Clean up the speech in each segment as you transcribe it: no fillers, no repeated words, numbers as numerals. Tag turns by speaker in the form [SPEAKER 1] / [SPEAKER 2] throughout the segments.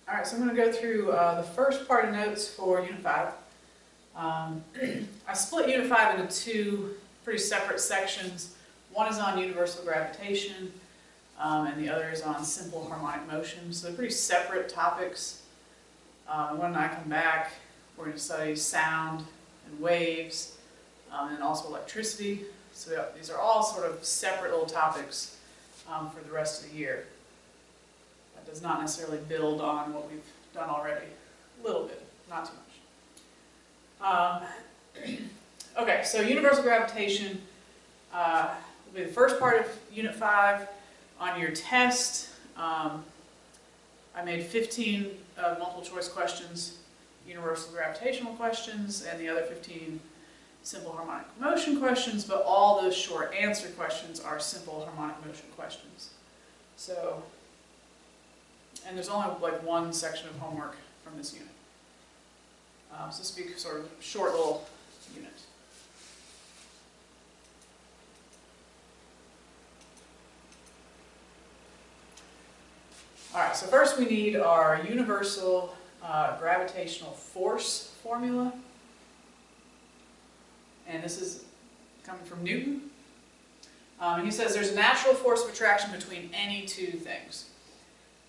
[SPEAKER 1] Alright, so I'm going to go through the first part of notes for Unit 5. I split Unit 5 into two pretty separate sections. One is on universal gravitation, and the other is on simple harmonic motion. So they're pretty separate topics. When I come back, we're going to study sound and waves, and also electricity. So these are all sort of separate little topics for the rest of the year. That does not necessarily build on what we've done already. A little bit, not too much. Okay, so universal gravitation will be the first part of Unit 5. On your test, I made 15 multiple choice questions, universal gravitational questions, and the other 15 simple harmonic motion questions, but all those short answer questions are simple harmonic motion questions. So, and there's only like one section of homework from this unit. So this will be sort of a short little unit. Alright, so first we need our universal gravitational force formula. And this is coming from Newton. And he says there's a natural force of attraction between any two things.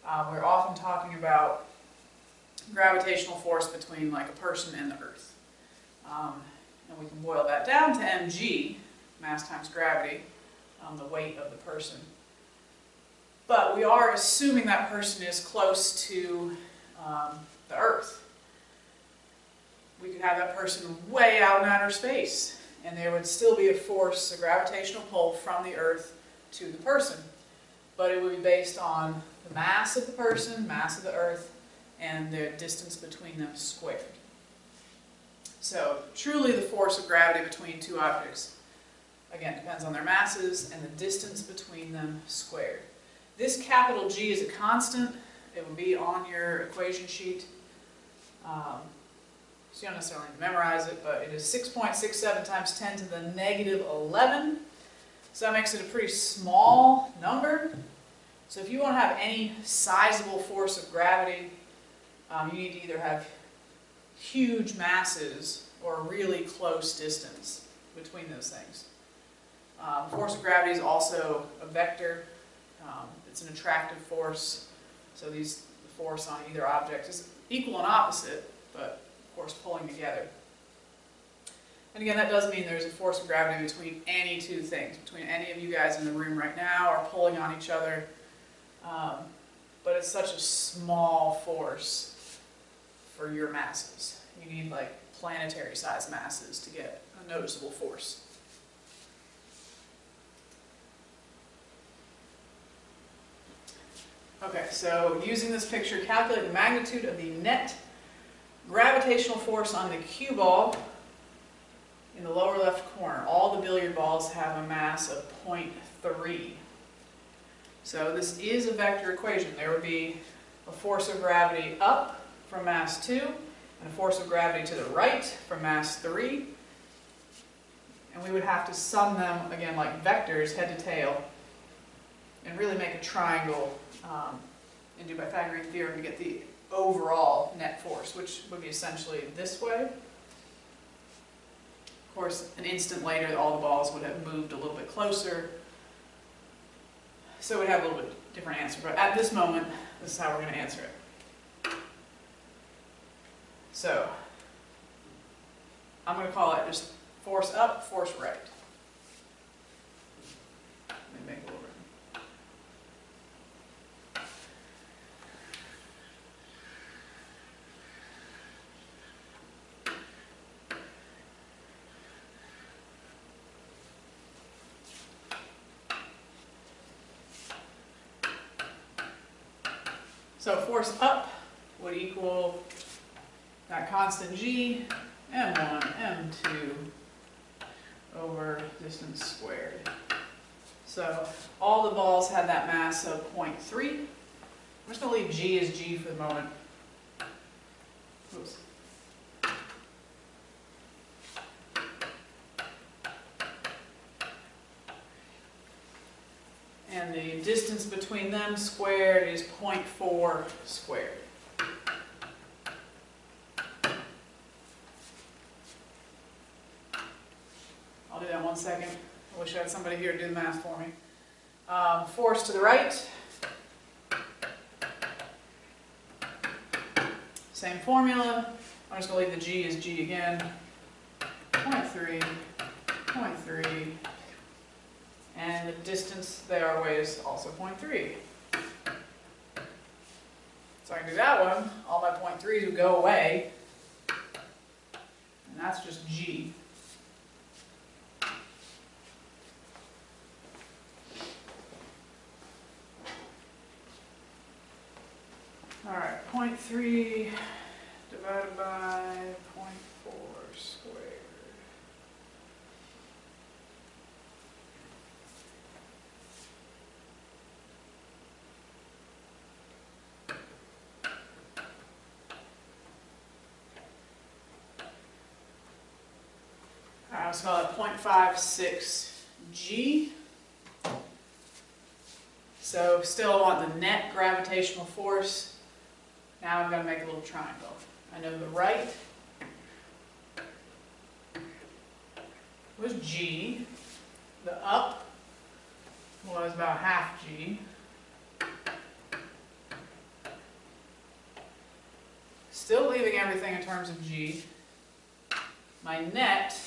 [SPEAKER 1] We're often talking about gravitational force between like a person and the Earth. And we can boil that down to mg, mass times gravity, the weight of the person. But we are assuming that person is close to the Earth. We could have that person way out in outer space, and there would still be a force, a gravitational pull from the Earth to the person. But it would be based on the mass of the person, mass of the Earth, and the distance between them squared. So truly the force of gravity between two objects, again, depends on their masses and the distance between them squared. This capital G is a constant. It will be on your equation sheet. So you don't necessarily need to memorize it, but it is 6.67 times 10 to the negative 11. So that makes it a pretty small number. So if you want to have any sizable force of gravity, you need to either have huge masses or a really close distance between those things. Force of gravity is also a vector. It's an attractive force. So the force on either object is equal and opposite, but of course pulling together. And again, that does mean there's a force of gravity between any two things, between any of you guys in the room right now are pulling on each other. But it's such a small force for your masses. You need like planetary size masses to get a noticeable force. Okay, so using this picture, calculate the magnitude of the net gravitational force on the cue ball in the lower left corner. All the billiard balls have a mass of 0.3. So this is a vector equation. There would be a force of gravity up from mass 2 and a force of gravity to the right from mass 3. And we would have to sum them, again, like vectors, head to tail, and really make a triangle and do Pythagorean theorem to get the overall net force, which would be essentially this way. Of course, an instant later, all the balls would have moved a little bit closer, so we'd have a little bit different answer. But at this moment, this is how we're going to answer it. So, I'm going to call it just force up, force right. Let me make a little bit. So force up would equal that constant g, m1, m2 over distance squared. So all the balls had that mass of 0.3. I'm just going to leave g as g for the moment. Oops. And the distance between them squared is 0.4 squared. that 1 second. I wish I had somebody here to do the math for me. Force to the right. Same formula. I'm just going to leave the G as G again. 0.3, 0.3. And the distance they are away is also 0.3. So I can do that one. All my 0.3s would go away. And that's just G. Alright, 0.3 divided by 0.4 squared. Alright, let's call it 0.56 G. So still I want the net gravitational force. Now I'm going to make a little triangle. I know the right was G. The up was about half G. Still leaving everything in terms of G. My net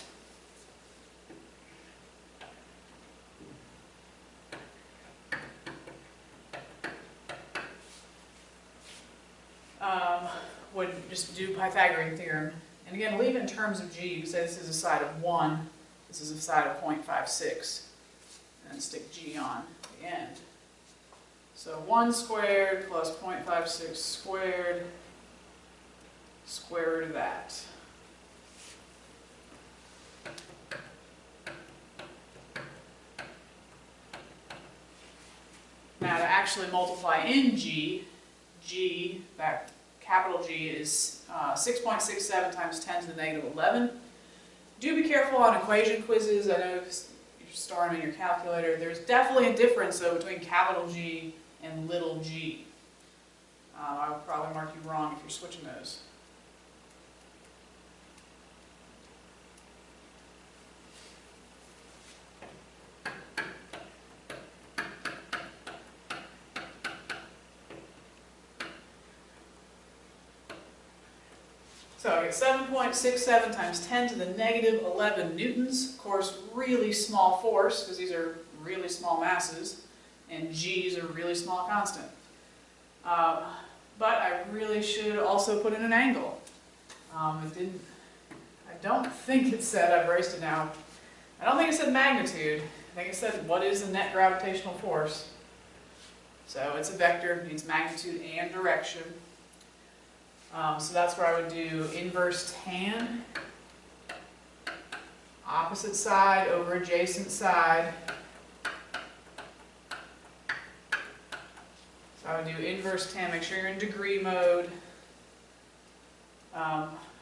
[SPEAKER 1] would just do Pythagorean theorem. And again, leave it in terms of G. You say this is a side of 1, this is a side of 0.56. And then stick G on the end. So 1 squared plus 0.56 squared, square root of that. Now to actually multiply in G, that capital G is 6.67 times 10 to the negative 11. Do be careful on equation quizzes. I know you're storing them in your calculator. There's definitely a difference though between capital G and little g. I would probably mark you wrong if you're switching those. So I get 7.67 times 10 to the negative 11 newtons. Of course, really small force, because these are really small masses, and g's are really small constant. But I really should also put in an angle. I don't think it said, I've erased it now, I don't think it said magnitude. I think it said what is the net gravitational force. So it's a vector, it means magnitude and direction. So that's where I would do inverse tan, opposite side over adjacent side. So I would do inverse tan, make sure you're in degree mode.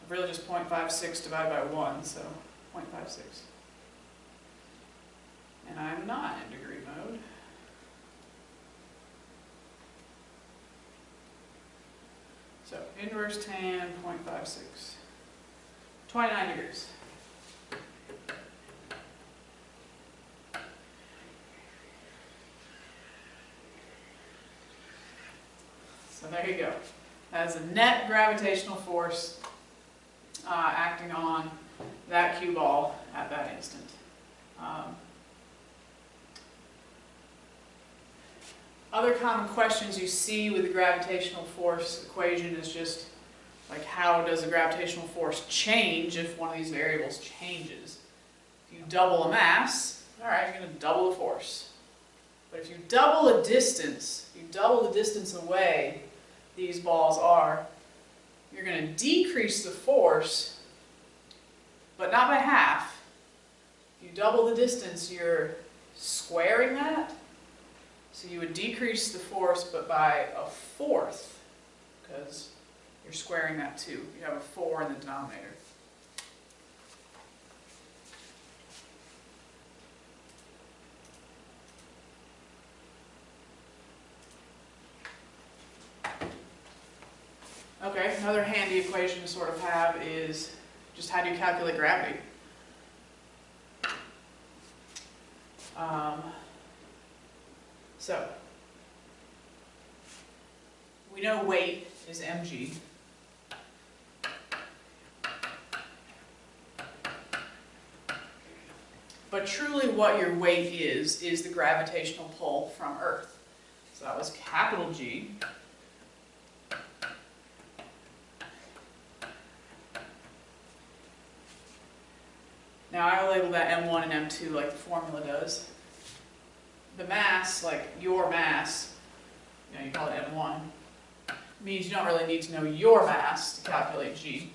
[SPEAKER 1] Really just 0.56 divided by 1, so 0.56. And I'm not in degree mode. So inverse tan, 0.56, 29 degrees. So there you go. That is a net gravitational force acting on that cue ball at that instant. Other common questions you see with the gravitational force equation is just like, how does the gravitational force change if one of these variables changes? If you double a mass, all right, you're going to double the force. But if you double a distance, you double the distance away these balls are, you're going to decrease the force, but not by half. If you double the distance, you're squaring that. So you would decrease the force, but by a fourth, because you're squaring that too. You have a 4 in the denominator. Okay, another handy equation to sort of have is just how do you calculate gravity? So we know weight is mg. But truly what your weight is the gravitational pull from Earth. So that was capital G. Now I label that M1 and M2 like the formula does. The mass, like your mass, you call it M1, means you don't really need to know your mass to calculate G.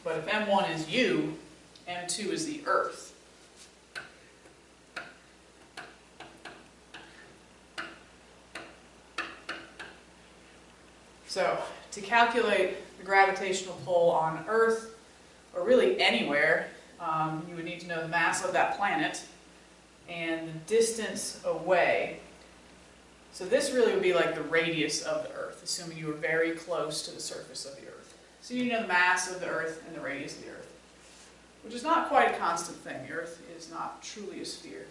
[SPEAKER 1] But if M1 is you, M2 is the Earth. So to calculate the gravitational pull on Earth, or really anywhere, you would need to know the mass of that planet and the distance away. So this really would be like the radius of the Earth, assuming you were very close to the surface of the Earth. So you know the mass of the Earth and the radius of the Earth, which is not quite a constant thing. The Earth is not truly a sphere.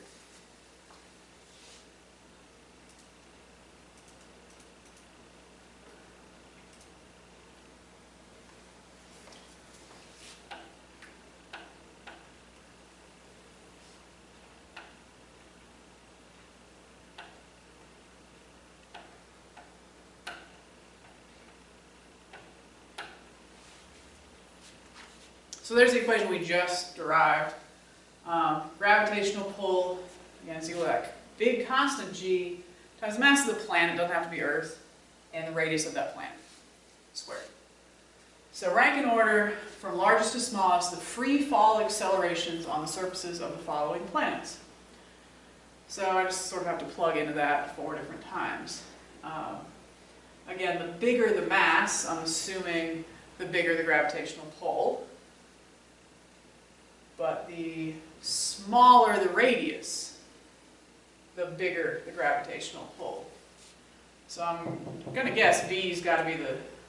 [SPEAKER 1] So there's the equation we just derived. Gravitational pull, again, it's equal to that big constant G times the mass of the planet, doesn't have to be Earth, and the radius of that planet squared. So rank in order from largest to smallest the free fall accelerations on the surfaces of the following planets. So I just sort of have to plug into that 4 different times. Again, the bigger the mass, I'm assuming the bigger the gravitational pull. But the smaller the radius, the bigger the gravitational pull. So I'm going to guess B's got to be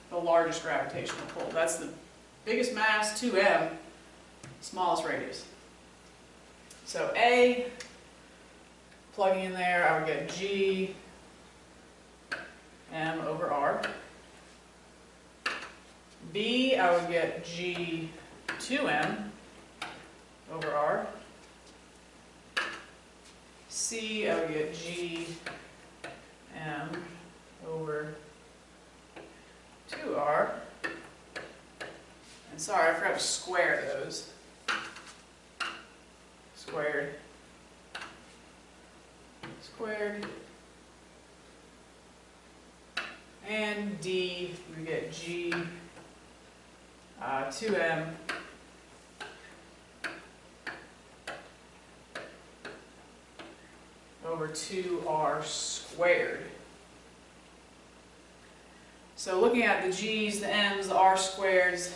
[SPEAKER 1] the largest gravitational pull. That's the biggest mass, 2m, smallest radius. So A, plugging in there, I would get G m over r. B, I would get G 2m over r. C, I would get G m over 2r. And sorry, I forgot to square those. Squared. Squared. And D, we get G 2m over 2r squared. So looking at the g's, the m's, the r squareds,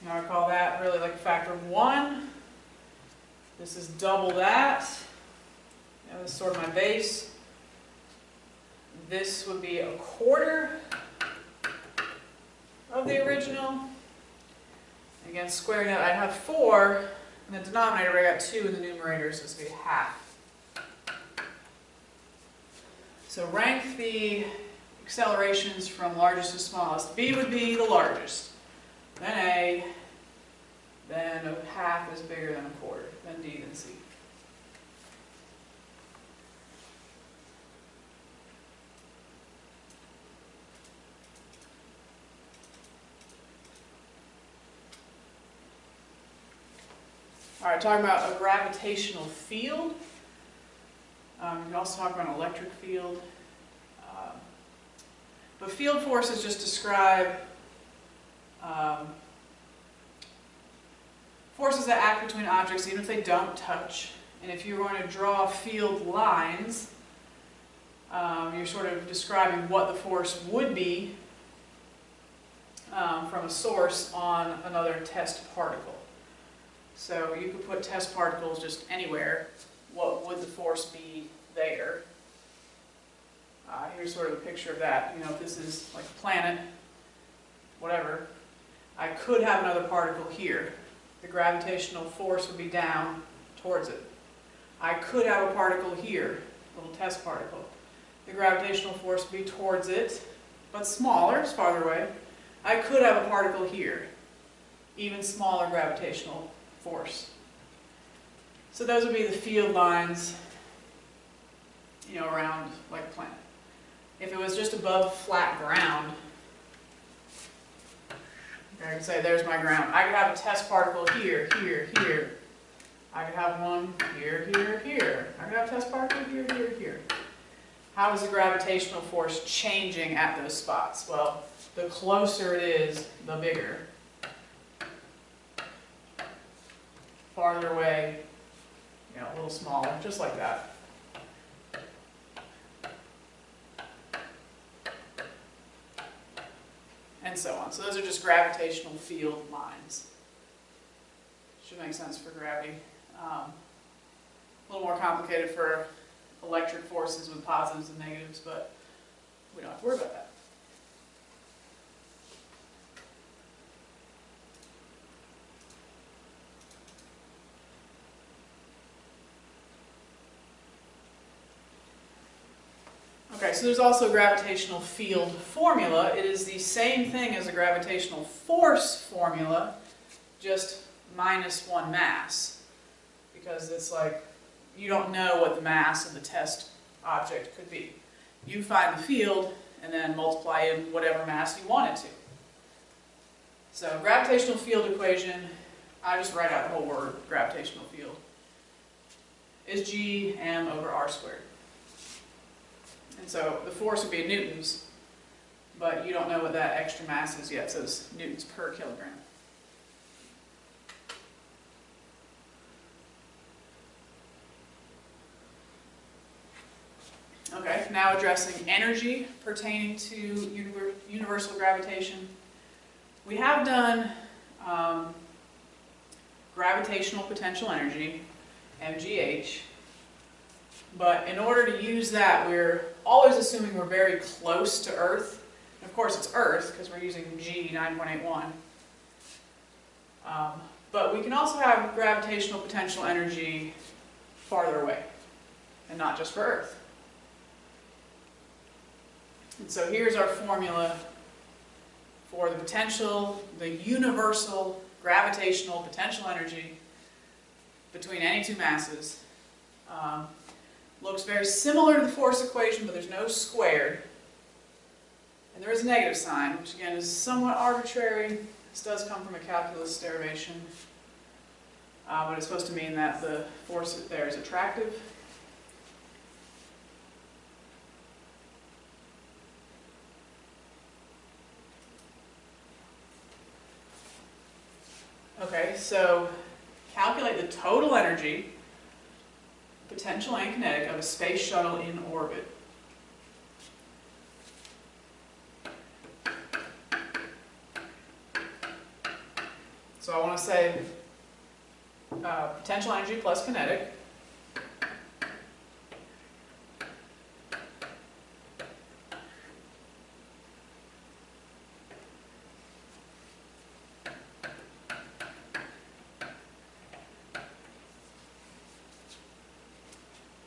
[SPEAKER 1] I call that really like a factor of 1. This is double that. This is sort of my base. This would be 1/4 of the original. Again, squaring it, I'd have 4 in the denominator, I got 2 in the numerator, so this would be 1/2. So rank the accelerations from largest to smallest. B would be the largest, then A, then 1/2 is bigger than 1/4, then D, then C. All right, talking about a gravitational field. We can also talk about an electric field. But field forces just describe forces that act between objects even if they don't touch. And if you're going to draw field lines, you're sort of describing what the force would be from a source on another test particle. So you could put test particles just anywhere. What would the force be there? Here's sort of a picture of that. You know, if this is like a planet, whatever, I could have another particle here. The gravitational force would be down towards it. I could have a particle here, a little test particle. The gravitational force would be towards it, but smaller, it's farther away. I could have a particle here, even smaller gravitational force. So those would be the field lines, you know, around like a planet. If it was just above flat ground, okay, I could say there's my ground. I could have a test particle here, here, here. I could have one here, here, here. I could have a test particle here, here, here. How is the gravitational force changing at those spots? Well, the closer it is, the bigger. Farther away, you know, a little smaller, just like that. And so on. So those are just gravitational field lines. Should make sense for gravity. A little more complicated for electric forces with positives and negatives, but we don't have to worry about that. Okay, so there's also a gravitational field formula. It is the same thing as a gravitational force formula, just minus one mass. Because it's like, you don't know what the mass of the test object could be. You find the field, and then multiply in whatever mass you want it to. So, gravitational field equation, I just write out the whole word, gravitational field, is G_m over r squared. And so the force would be in newtons, but you don't know what that extra mass is yet, so it's newtons per kilogram. Okay, now addressing energy pertaining to universal gravitation. We have done gravitational potential energy, MGH, but in order to use that, we're always assuming we're very close to Earth. And of course, it's Earth, because we're using G 9.81. But we can also have gravitational potential energy farther away, and not just for Earth. And so here's our formula for the potential, the universal gravitational potential energy between any two masses. Looks very similar to the force equation, but there's no squared. And there is a negative sign, which again is somewhat arbitrary. This does come from a calculus derivation, but it's supposed to mean that the force there is attractive. Okay, so calculate the total energy, potential and kinetic, of a space shuttle in orbit. So I want to say potential energy plus kinetic.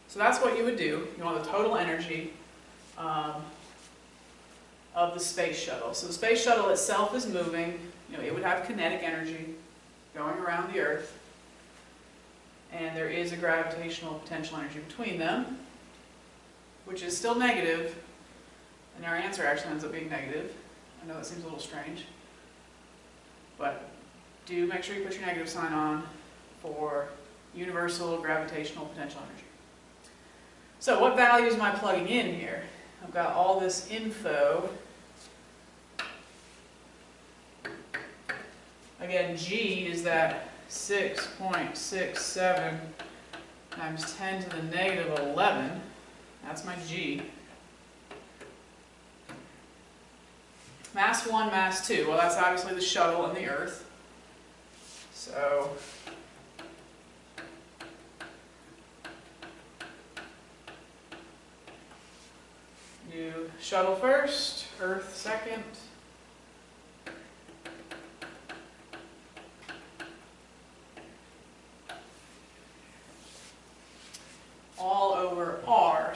[SPEAKER 1] So that's what you would do. You want the total energy of the space shuttle. So the space shuttle itself is moving. You know, it would have kinetic energy going around the Earth. And there is a gravitational potential energy between them, which is still negative. And our answer actually ends up being negative. I know that seems a little strange. But do make sure you put your negative sign on for universal gravitational potential energy. So what values am I plugging in here? I've got all this info. Again, G is that 6.67 times 10 to the negative 11. That's my G. Mass 1, mass 2. Well, that's obviously the shuttle and the Earth. So do shuttle first, Earth second.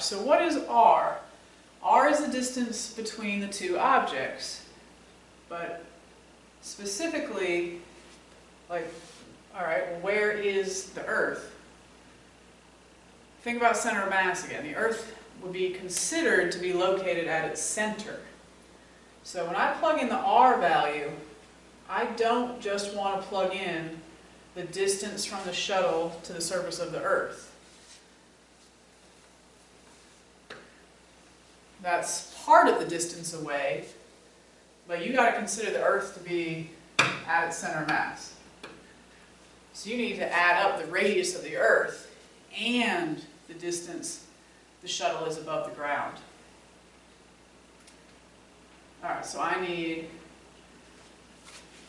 [SPEAKER 1] so what is r? R is the distance between the two objects, but specifically, like, all right, well, where is the Earth? Think about center of mass again. The Earth would be considered to be located at its center. So when I plug in the r value, I don't just want to plug in the distance from the shuttle to the surface of the Earth. That's part of the distance away, but you got to consider the Earth to be at its center of mass. So you need to add up the radius of the Earth and the distance the shuttle is above the ground. Alright, so I need,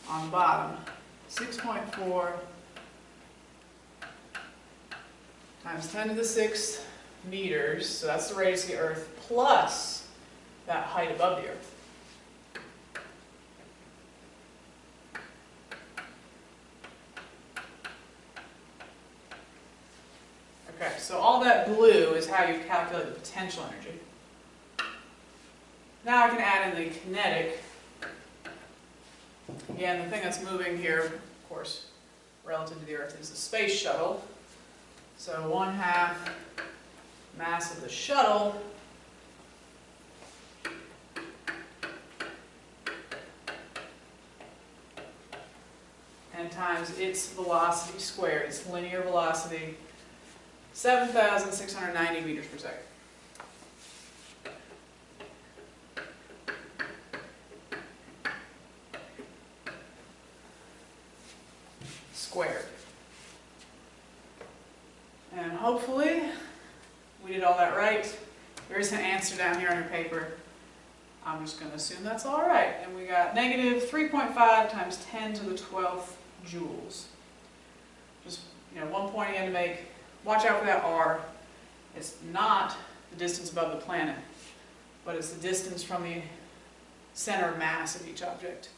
[SPEAKER 1] on the bottom, 6.4 times 10 to the 6th meters, so that's the radius of the Earth, plus that height above the Earth. Okay, so all that blue is how you calculate the potential energy. Now I can add in the kinetic. Again, the thing that's moving here, of course, relative to the Earth, is the space shuttle. So 1/2 mass of the shuttle and times its velocity squared, its linear velocity, 7,690 meters per second. Squared. And hopefully we did all that right. There is an answer down here on your paper. I'm just going to assume that's all right. And we got negative 3.5 times 10 to the 12th joules. Just, one point again to make. Watch out for that r. It's not the distance above the planet, but it's the distance from the center of mass of each object.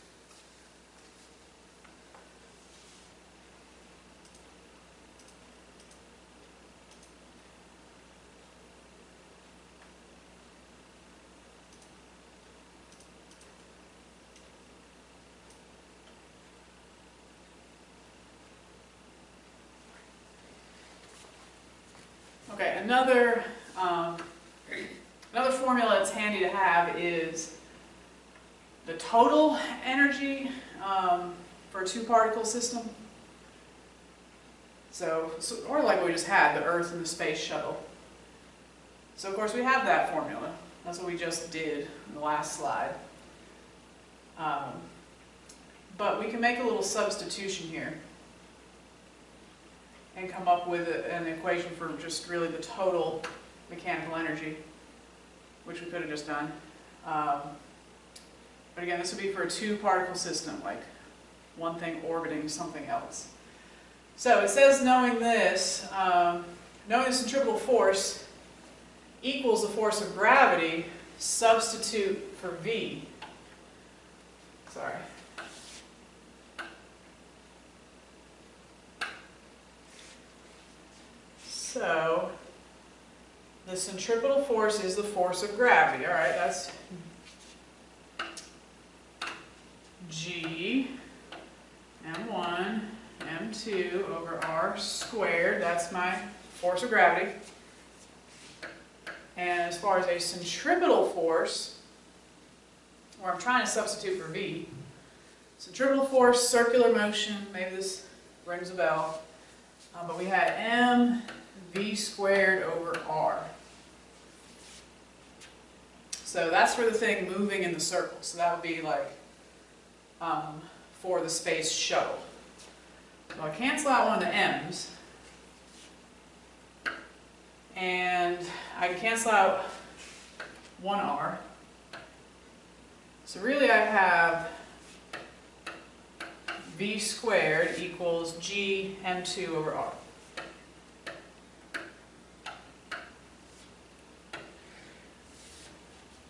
[SPEAKER 1] Okay, another formula that's handy to have is the total energy for a two-particle system. Or like we just had, the Earth and the space shuttle. So of course we have that formula. That's what we just did in the last slide. But we can make a little substitution here and come up with an equation for just really the total mechanical energy, which we could have just done. But again, this would be for a two-particle system, like one thing orbiting something else. So it says knowing this, knowing the centripetal force equals the force of gravity, substitute for V. Sorry. So, the centripetal force is the force of gravity. All right, that's G m1 m2 over r squared. That's my force of gravity. And as far as a centripetal force, or I'm trying to substitute for V, centripetal force, circular motion, maybe this rings a bell, but we had mv squared over r. So that's for the thing moving in the circle. So that would be like for the space shuttle. So I cancel out one of the m's, and I can cancel out one r. So really I have v squared equals g m2 over r.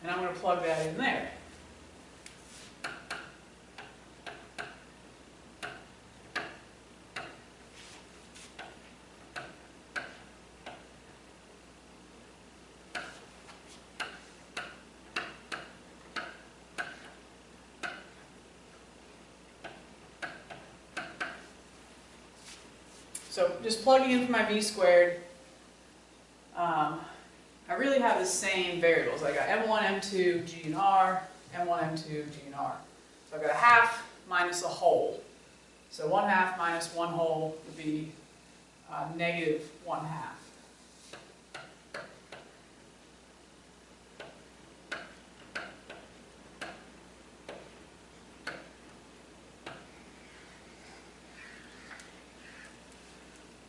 [SPEAKER 1] And I'm going to plug that in there. So just plugging in for my v squared, I really have the same variables. I got m1, m2, g and r, m1, m2, g and r. So I've got a half minus a whole. So 1/2 minus 1 whole would be negative 1/2.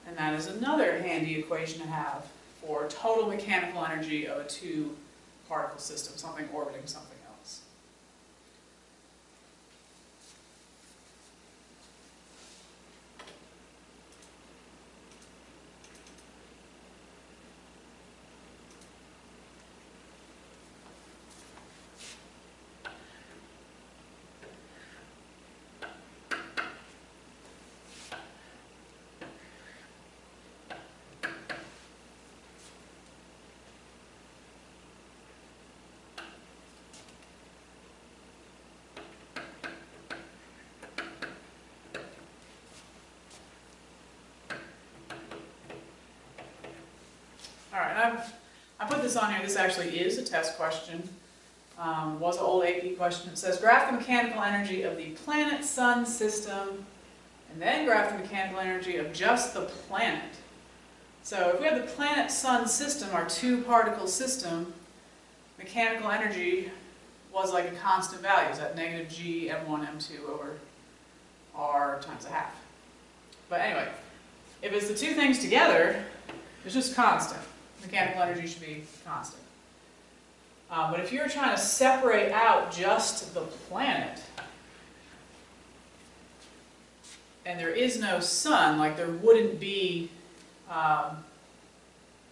[SPEAKER 1] And that is another handy equation to have for total mechanical energy of a two-particle system, something orbiting something else. All right, I put this on here. This actually is a test question. Was an old AP question. It says, graph the mechanical energy of the planet-sun system, and then graph the mechanical energy of just the planet. So if we have the planet-sun system, our two-particle system, mechanical energy was like a constant value. It's at negative g m1 m2 over r times a half. But anyway, if it's the two things together, it's just constant. Mechanical energy should be constant. But if you're trying to separate out just the planet, and there is no sun, like there wouldn't be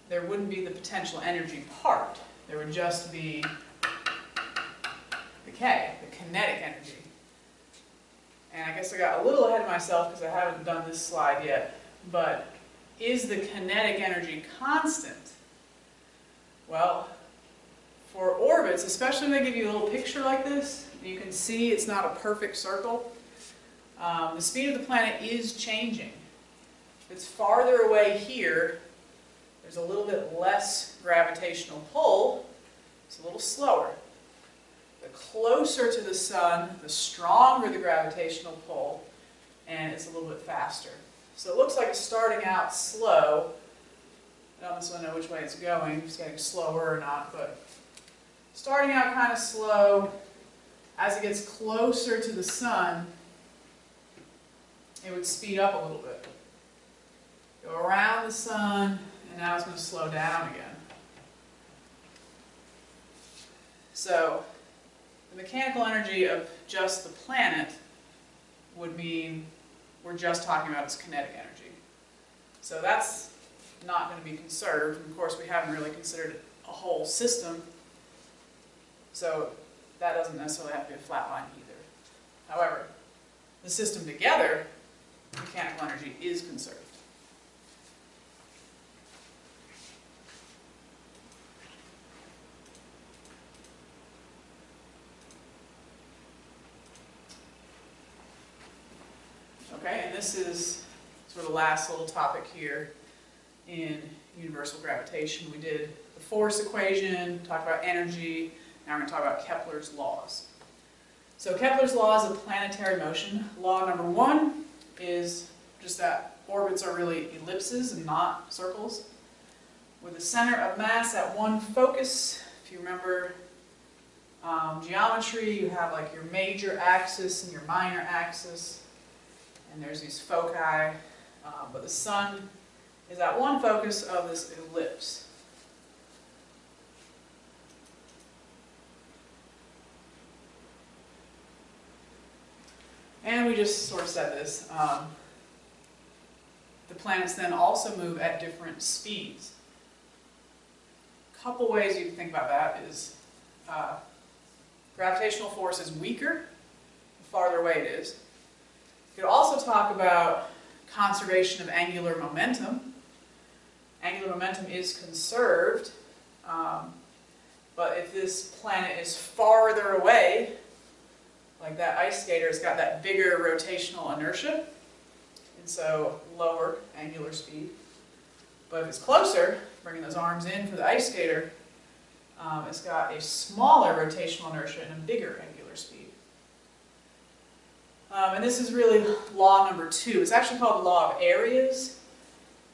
[SPEAKER 1] the potential energy part. There would just be the K, the kinetic energy. And I guess I got a little ahead of myself because I haven't done this slide yet, but is the kinetic energy constant? Well, for orbits, especially when they give you a little picture like this, you can see it's not a perfect circle. The speed of the planet is changing. If it's farther away here, there's a little bit less gravitational pull. It's a little slower. The closer to the sun, the stronger the gravitational pull, and it's a little bit faster. So it looks like it's starting out slow. I don't necessarily know which way it's going, if it's getting slower or not, but starting out kind of slow. As it gets closer to the sun, it would speed up a little bit. Go around the sun, and now it's going to slow down again. So the mechanical energy of just the planet would mean we're just talking about its kinetic energy. So that's not going to be conserved. And of course, we haven't really considered a whole system, so that doesn't necessarily have to be a flat line either. However, the system together, mechanical energy is conserved. Okay, and this is sort of the last little topic here in universal gravitation. We did the force equation, talked about energy, now we're going to talk about Kepler's laws. So Kepler's laws of planetary motion. Law number 1 is just that orbits are really ellipses and not circles. With a center of mass at one focus, if you remember geometry, you have like your major axis and your minor axis, and there's these foci, but the sun is at one focus of this ellipse. And we just sort of said this. The planets then also move at different speeds. A couple ways you can think about that is gravitational force is weaker the farther away it is. You could also talk about conservation of angular momentum. Angular momentum is conserved, but if this planet is farther away, like that ice skater has got that bigger rotational inertia, and so lower angular speed. But if it's closer, bringing those arms in for the ice skater, it's got a smaller rotational inertia and a bigger angular speed. And this is really law number 2. It's actually called the law of areas,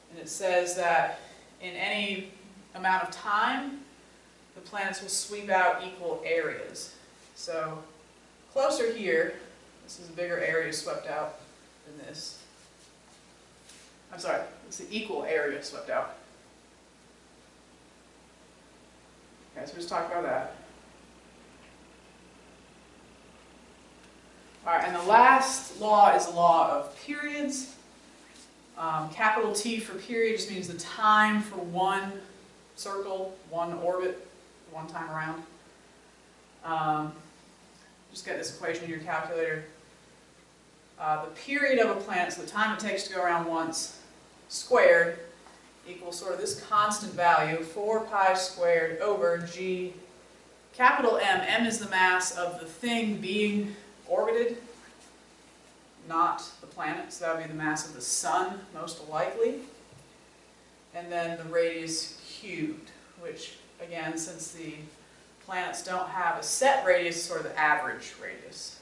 [SPEAKER 1] and it says that in any amount of time, the planets will sweep out equal areas. So closer here, this is a bigger area swept out than this. I'm sorry, it's the equal area swept out. Okay, so we'll just talk about that. All right, and the last law is the law of periods. Capital T for period just means the time for one circle, one orbit, one time around. Just get this equation in your calculator. The period of a planet, so the time it takes to go around once, squared, equals sort of this constant value, 4 pi squared over g, capital M. M is the mass of the thing being orbited, not the planet, so that would be the mass of the sun, most likely. And then the radius cubed, which, again, since the planets don't have a set radius, is sort of the average radius.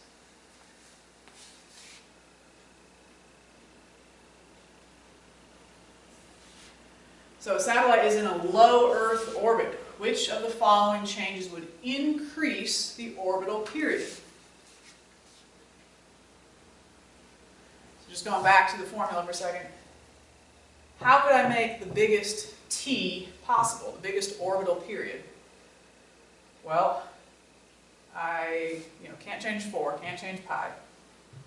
[SPEAKER 1] So a satellite is in a low Earth orbit. Which of the following changes would increase the orbital period? So just going back to the formula for a second. How could I make the biggest t possible, the biggest orbital period? Well, I can't change 4, can't change pi.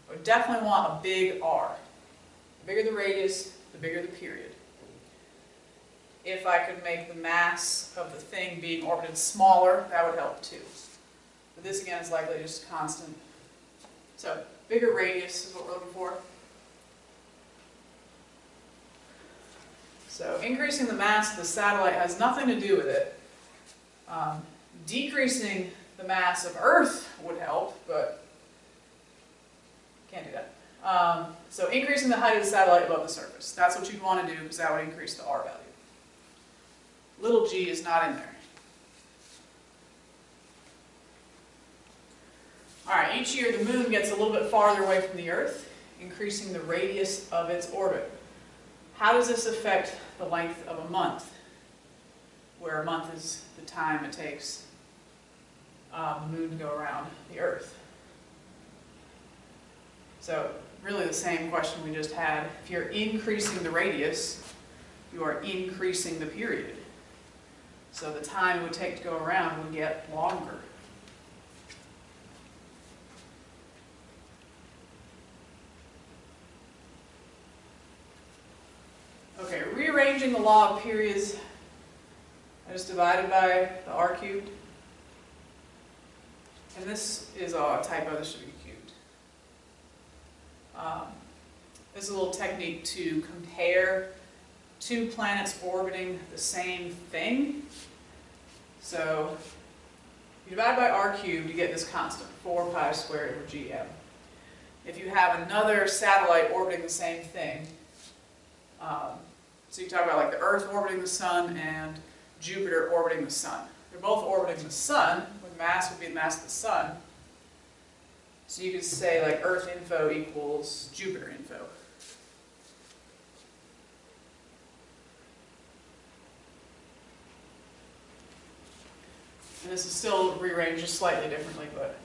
[SPEAKER 1] I would definitely want a big R. The bigger the radius, the bigger the period. If I could make the mass of the thing being orbited smaller, that would help too. But this again is likely just constant. So bigger radius is what we're looking for. So increasing the mass of the satellite has nothing to do with it. Decreasing the mass of Earth would help, but can't do that. So increasing the height of the satellite above the surface. That's what you'd want to do because that would increase the R value. Little g is not in there. All right, each year the moon gets a little bit farther away from the Earth, increasing the radius of its orbit. How does this affect the length of a month, where a month is the time it takes the moon to go around the Earth? So really the same question we just had. If you're increasing the radius, you are increasing the period. So the time it would take to go around would get longer. Okay, rearranging the law of periods, I just divided by the r cubed. And this is a typo, this should be cubed. This is a little technique to compare two planets orbiting the same thing. So you divide by r cubed, you get this constant, 4 pi squared over gm. If you have another satellite orbiting the same thing, so you talk about like the Earth orbiting the Sun and Jupiter orbiting the Sun. They're both orbiting the Sun, where the mass would be the mass of the Sun. So you could say like Earth info equals Jupiter info. And this is still rearranged just slightly differently, but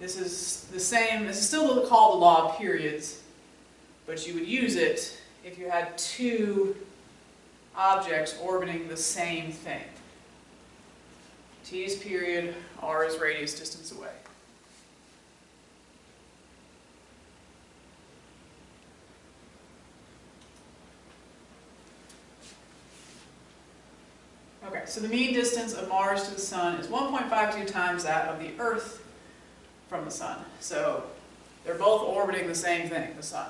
[SPEAKER 1] this is the same. This is still called the law of periods, but you would use it if you had two objects orbiting the same thing. T is period, r is radius distance away. Okay, so the mean distance of Mars to the Sun is 1.52 times that of the Earth from the Sun. So they're both orbiting the same thing, the Sun.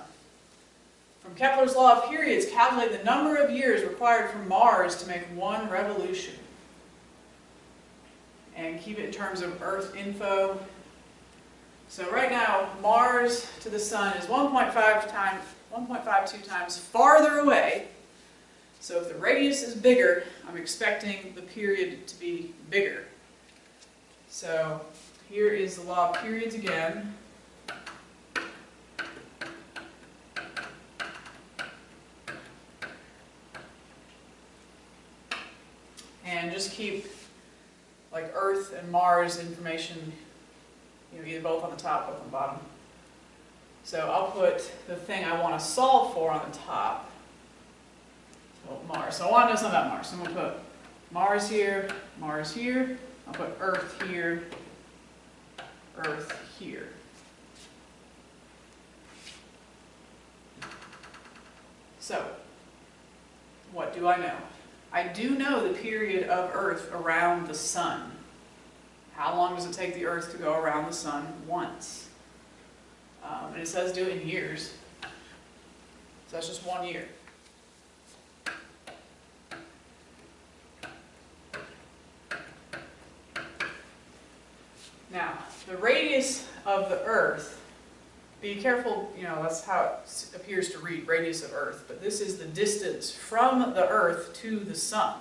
[SPEAKER 1] From Kepler's law of periods, calculate the number of years required for Mars to make one revolution. And keep it in terms of Earth info. So right now, Mars to the Sun is 1.5 times 1.52 times farther away. So if the radius is bigger, I'm expecting the period to be bigger. So here is the law of periods again. And just keep like Earth and Mars information, either both on the top, both on the bottom. So I'll put the thing I want to solve for on the top. So Mars. So I want to know something about Mars. So I'm going to put Mars here, Mars here. I'll put Earth here, Earth here. So, what do I know? I do know the period of Earth around the Sun. How long does it take the Earth to go around the Sun once? And it says do it in years. So that's just 1 year. Now, the radius of the Earth, be careful, that's how it appears to read, radius of Earth, but this is the distance from the Earth to the Sun.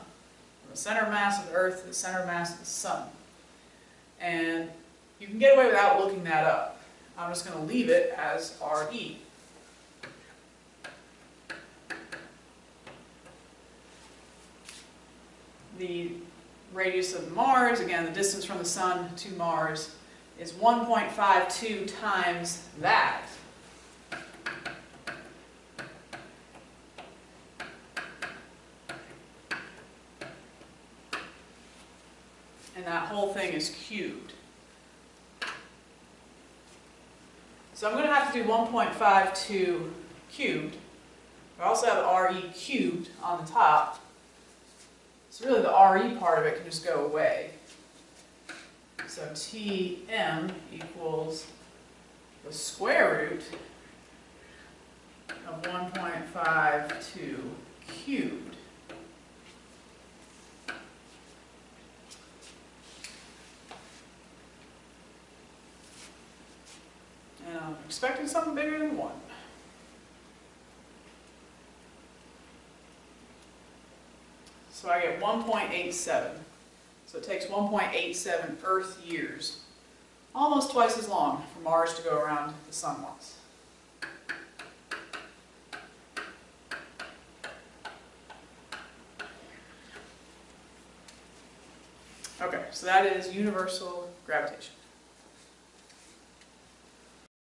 [SPEAKER 1] From the center mass of the Earth to the center mass of the Sun. And you can get away without looking that up. I'm just going to leave it as RE. The radius of Mars, again, the distance from the Sun to Mars, is 1.52 times that. And that whole thing is cubed. So I'm going to have to do 1.52 cubed. I also have RE cubed on the top. So really the RE part of it can just go away. So Tm equals the square root of 1.52 cubed. And I'm expecting something bigger than 1. So I get 1.87. So it takes 1.87 Earth years, almost twice as long for Mars to go around the Sun once. Okay, so that is universal gravitation.